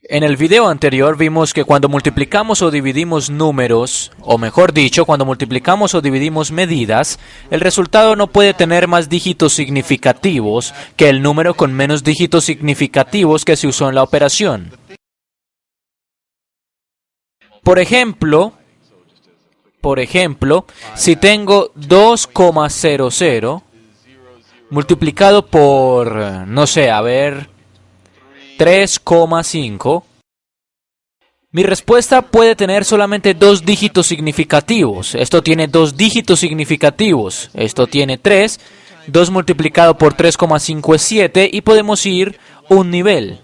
En el video anterior vimos que cuando multiplicamos o dividimos números, o mejor dicho, cuando multiplicamos o dividimos medidas, el resultado no puede tener más dígitos significativos que el número con menos dígitos significativos que se usó en la operación. Por ejemplo, si tengo 2,00 multiplicado por, no sé, 3,5, mi respuesta puede tener solamente dos dígitos significativos. Esto tiene dos dígitos significativos. Esto tiene 3. 2 multiplicado por 3,5 es 7 y podemos ir un nivel.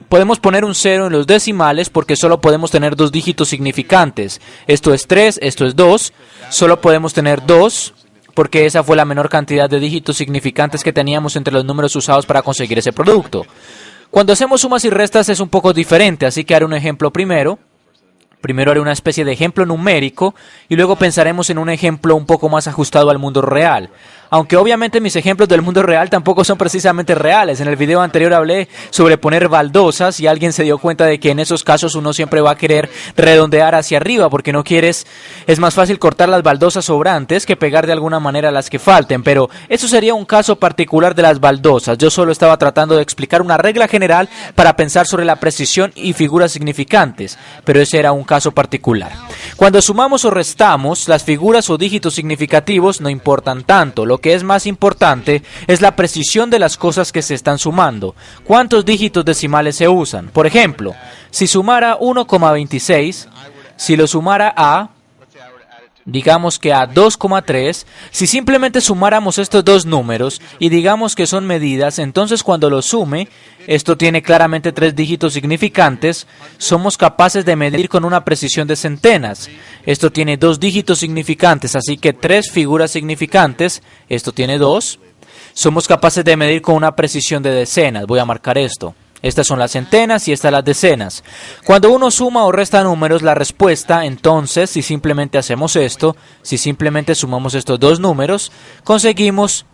Podemos poner un 0 en los decimales porque solo podemos tener dos dígitos significantes. Esto es 3, esto es 2. Solo podemos tener 2 porque esa fue la menor cantidad de dígitos significantes que teníamos entre los números usados para conseguir ese producto. Cuando hacemos sumas y restas es un poco diferente, así que haré un ejemplo primero. Primero haré una especie de ejemplo numérico y luego pensaremos en un ejemplo un poco más ajustado al mundo real. Aunque obviamente mis ejemplos del mundo real tampoco son precisamente reales. En el video anterior hablé sobre poner baldosas y alguien se dio cuenta de que en esos casos uno siempre va a querer redondear hacia arriba porque no quieres, es más fácil cortar las baldosas sobrantes que pegar de alguna manera las que falten. Pero eso sería un caso particular de las baldosas. Yo solo estaba tratando de explicar una regla general para pensar sobre la precisión y figuras significantes. Pero ese era un caso particular. Cuando sumamos o restamos, las figuras o dígitos significativos no importan tanto. Lo que es más importante es la precisión de las cosas que se están sumando. ¿Cuántos dígitos decimales se usan? Por ejemplo, si sumara 1,26, si lo sumara a, digamos que a 2,3, si simplemente sumáramos estos dos números y digamos que son medidas, entonces cuando lo sume, esto tiene claramente 3 dígitos significantes, somos capaces de medir con una precisión de centenas. Esto tiene 2 dígitos significantes, así que 3 figuras significantes, esto tiene 2. Somos capaces de medir con una precisión de decenas, voy a marcar esto. Estas son las centenas y estas las decenas. Cuando uno suma o resta números, la respuesta, entonces, si simplemente hacemos esto, si simplemente sumamos estos dos números, conseguimos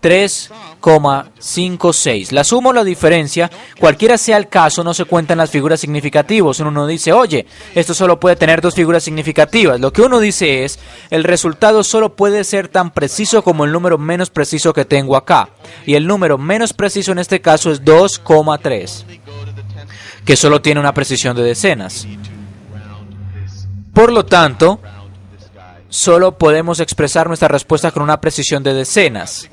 3,56. La suma o la diferencia, cualquiera sea el caso, no se cuentan las figuras significativas. Uno dice, oye, esto solo puede tener 2 figuras significativas. Lo que uno dice es, el resultado solo puede ser tan preciso como el número menos preciso que tengo acá. Y el número menos preciso en este caso es 2,3, que solo tiene una precisión de decenas. Por lo tanto, solo podemos expresar nuestra respuesta con una precisión de decenas.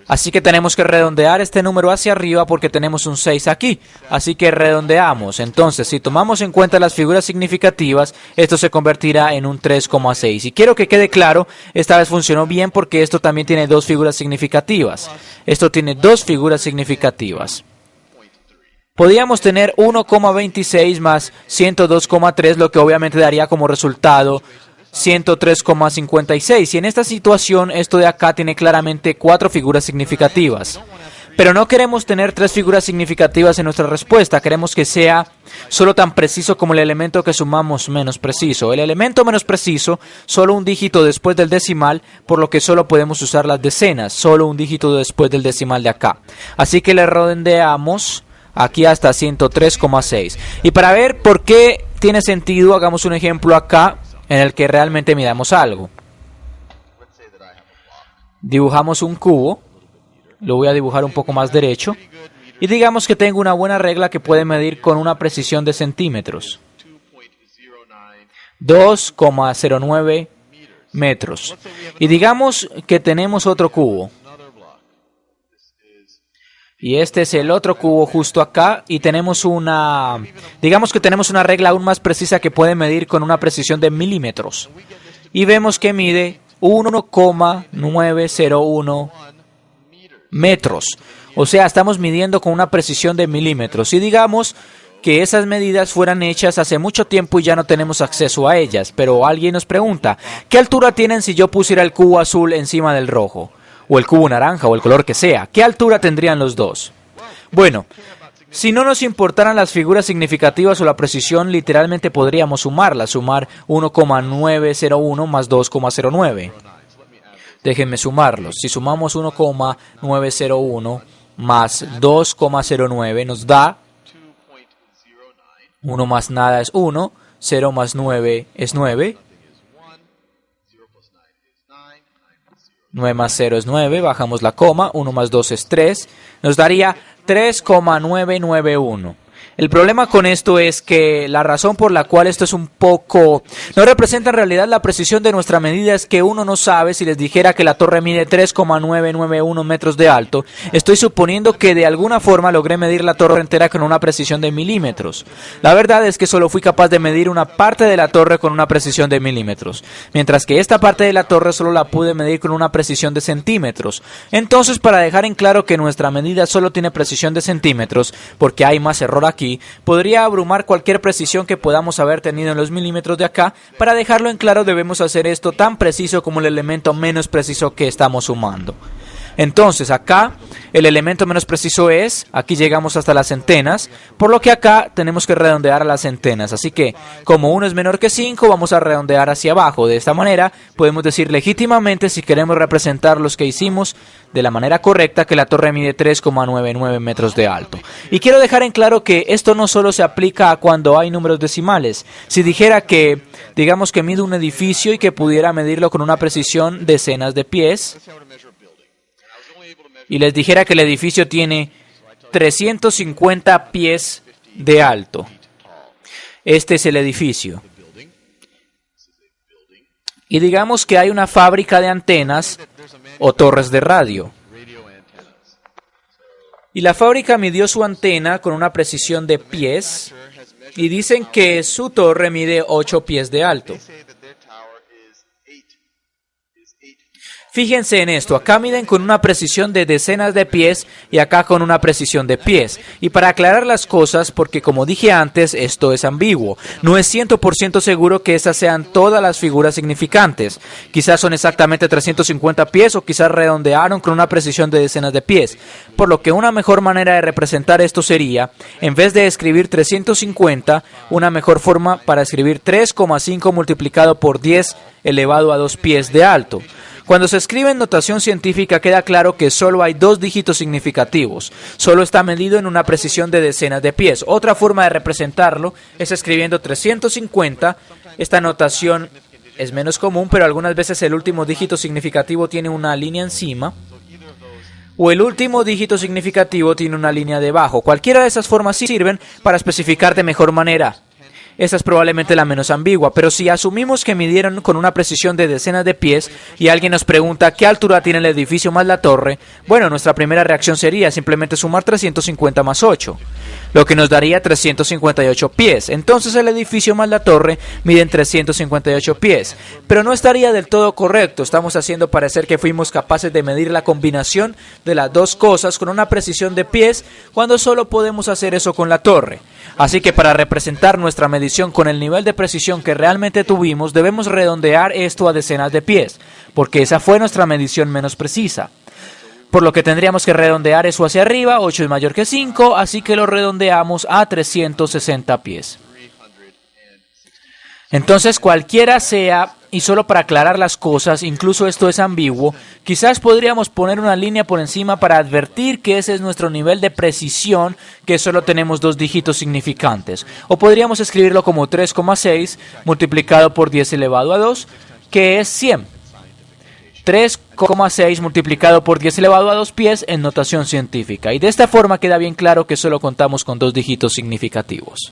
Así que tenemos que redondear este número hacia arriba porque tenemos un 6 aquí. Así que redondeamos. Entonces, si tomamos en cuenta las figuras significativas, esto se convertirá en un 3,6. Y quiero que quede claro, esta vez funcionó bien porque esto también tiene 2 figuras significativas. Esto tiene 2 figuras significativas. Podríamos tener 1,26 más 102,3, lo que obviamente daría como resultado 103,56, y en esta situación esto de acá tiene claramente 4 figuras significativas. Pero no queremos tener 3 figuras significativas en nuestra respuesta, queremos que sea solo tan preciso como el elemento que sumamos menos preciso. El elemento menos preciso, solo un dígito después del decimal, por lo que solo podemos usar las decenas, solo un dígito después del decimal de acá. Así que le redondeamos aquí hasta 103,6. Y para ver por qué tiene sentido, hagamos un ejemplo acá en el que realmente midamos algo. Dibujamos un cubo, lo voy a dibujar un poco más derecho, y digamos que tengo una buena regla que puede medir con una precisión de centímetros. 2,09 metros. Y digamos que tenemos otro cubo. Y este es el otro cubo justo acá y tenemos digamos que tenemos una regla aún más precisa que puede medir con una precisión de milímetros. Y vemos que mide 1,901 metros. O sea, estamos midiendo con una precisión de milímetros. Y digamos que esas medidas fueran hechas hace mucho tiempo y ya no tenemos acceso a ellas. Pero alguien nos pregunta, ¿qué altura tienen si yo pusiera el cubo azul encima del rojo? O el cubo naranja, o el color que sea. ¿Qué altura tendrían los dos? Bueno, si no nos importaran las figuras significativas o la precisión, literalmente podríamos sumarlas. Sumar 1,901 más 2,09. Déjenme sumarlos. Si sumamos 1,901 más 2,09 nos da 1 más nada es 1, 0 más 9 es 9, 9 más 0 es 9, bajamos la coma, 1 más 2 es 3, nos daría 3,991. El problema con esto es que la razón por la cual esto es un poco... no representa en realidad la precisión de nuestra medida es que uno no sabe si les dijera que la torre mide 3,991 metros de alto. Estoy suponiendo que de alguna forma logré medir la torre entera con una precisión de milímetros. La verdad es que solo fui capaz de medir una parte de la torre con una precisión de milímetros, mientras que esta parte de la torre solo la pude medir con una precisión de centímetros. Entonces, para dejar en claro que nuestra medida solo tiene precisión de centímetros, porque hay más error aquí, podría abrumar cualquier precisión que podamos haber tenido en los milímetros de acá. Para dejarlo en claro, debemos hacer esto tan preciso como el elemento menos preciso que estamos sumando. Entonces acá el elemento menos preciso es, aquí llegamos hasta las centenas, por lo que acá tenemos que redondear a las centenas. Así que como 1 es menor que 5, vamos a redondear hacia abajo. De esta manera podemos decir legítimamente, si queremos representar los que hicimos de la manera correcta, que la torre mide 3,99 metros de alto. Y quiero dejar en claro que esto no solo se aplica a cuando hay números decimales. Si dijera que, digamos que mido un edificio y que pudiera medirlo con una precisión decenas de pies, y les dijera que el edificio tiene 350 pies de alto. Este es el edificio. Y digamos que hay una fábrica de antenas o torres de radio. Y la fábrica midió su antena con una precisión de pies y dicen que su torre mide 8 pies de alto. Fíjense en esto, acá miden con una precisión de decenas de pies y acá con una precisión de pies. Y para aclarar las cosas, porque como dije antes, esto es ambiguo. No es 100% seguro que esas sean todas las figuras significantes. Quizás son exactamente 350 pies o quizás redondearon con una precisión de decenas de pies. Por lo que una mejor manera de representar esto sería, en vez de escribir 350, una mejor forma para escribir 3,5 multiplicado por 10 elevado a 2 pies de alto. Cuando se escribe en notación científica queda claro que solo hay 2 dígitos significativos. Solo está medido en una precisión de decenas de pies. Otra forma de representarlo es escribiendo 350. Esta notación es menos común, pero algunas veces el último dígito significativo tiene una línea encima, o el último dígito significativo tiene una línea debajo. Cualquiera de esas formas sirven para especificar de mejor manera. Esta es probablemente la menos ambigua, pero si asumimos que midieron con una precisión de decenas de pies y alguien nos pregunta qué altura tiene el edificio más la torre, bueno, nuestra primera reacción sería simplemente sumar 350 más 8, lo que nos daría 358 pies. Entonces el edificio más la torre miden 358 pies, pero no estaría del todo correcto. Estamos haciendo parecer que fuimos capaces de medir la combinación de las dos cosas con una precisión de pies, cuando solo podemos hacer eso con la torre. Así que para representar nuestra medición con el nivel de precisión que realmente tuvimos, debemos redondear esto a decenas de pies, porque esa fue nuestra medición menos precisa. Por lo que tendríamos que redondear eso hacia arriba, 8 es mayor que 5, así que lo redondeamos a 360 pies. Entonces, cualquiera sea, y solo para aclarar las cosas, incluso esto es ambiguo, quizás podríamos poner una línea por encima para advertir que ese es nuestro nivel de precisión, que solo tenemos 2 dígitos significantes. O podríamos escribirlo como 3,6 multiplicado por 10 elevado a 2, que es 100. 3,6 multiplicado por 10 elevado a 2 pies en notación científica. Y de esta forma queda bien claro que solo contamos con 2 dígitos significativos.